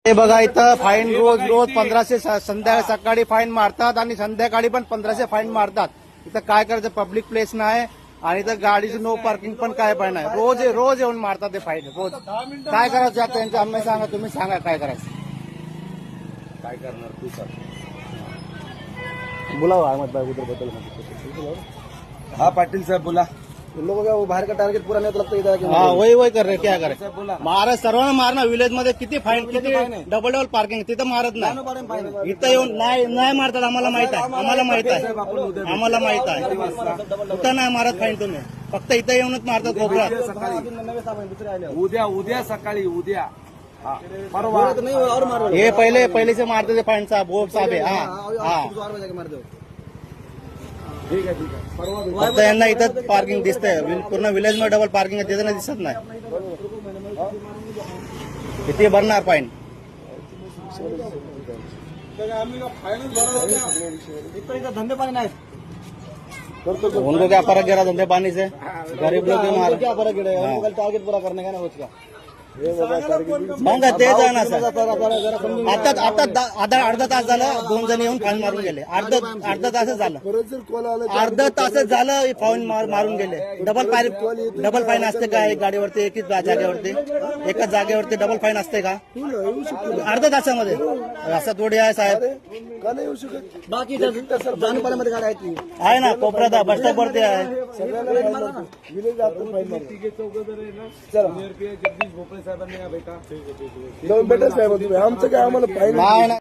हे बघा इथं फाईन रोज 1500 संध्याकाळी सकाळी फाईन मारतात आणि संध्याकाळी पण 1500 फाईन मारतात. इथं काय करायचं, पब्लिक प्लेस नाही आणि इथं गाडीचं नो पार्किंग पण काय पण नाही. रोज येऊन मारतात ते फाईन. रोज काय करायचं आता त्यांच्या आम्ही सांगा, तुम्ही सांगा काय करायचं. काय करणार तू सर? बोलावं अहमद भाई उधर बदल. हाँ पाटिल साहब बोला. इन लोगों का वो बाहर का टारगेट पूरा नहीं लगता इधर. हाँ वही कर रहे, क्या करे. मारा सर्वांना मारणं. विलेज मध्ये किती किती डबल पार्किंग, तिथं मारत नाही. इथं येऊन नाही मारतात. आम्हाला माहित आहे, आम्हाला माहित आहे. कुठं नाही मारत फाईन तुम्ही, फक्त इथं येऊनच मारतात कोपऱ्यात. उद्या सकाळी उद्या परवा हे पहिलेचे मारते ते फाईनचा बोब साहेब आहे. हा ठीक आहे परवा फक्त यांना इथं पार्किंग दिसतंय. पूर्ण विलेज मध्ये डबल पार्किंग आहे, तिथं दिसत नाही. किती भरणार फाईन. धंदे पानी नाही. उनको क्या फर्क गिरा धंधे पानी से. गरीब लोग भी मार क्या फरक गिरा, टारगेट पूरा करने का ना उसका. मग तेच आहे ना सर. आता अर्धा तास झाला 2 जण येऊन फाईन मारून गेले. अर्धा तासच झालं, अर्धा तासच झालं फाईन मारून गेले. डबल फाईन असते का एक गाडीवरती, एकच जागेवरती, एकाच जागेवरती डबल फाईन असते का अर्ध्या तासामध्ये? असं थोडी आहे साहेब. बाकी जानपाड्यामध्ये गाड्या आहेत. आहे ना कोपऱ्यात बस स्टॉप वरती आहे. जगदीश भोपळे साहेबांनी भेटा जाऊन भेटा साहेब तुम्ही. आमचं काय आम्हाला फाईन नाही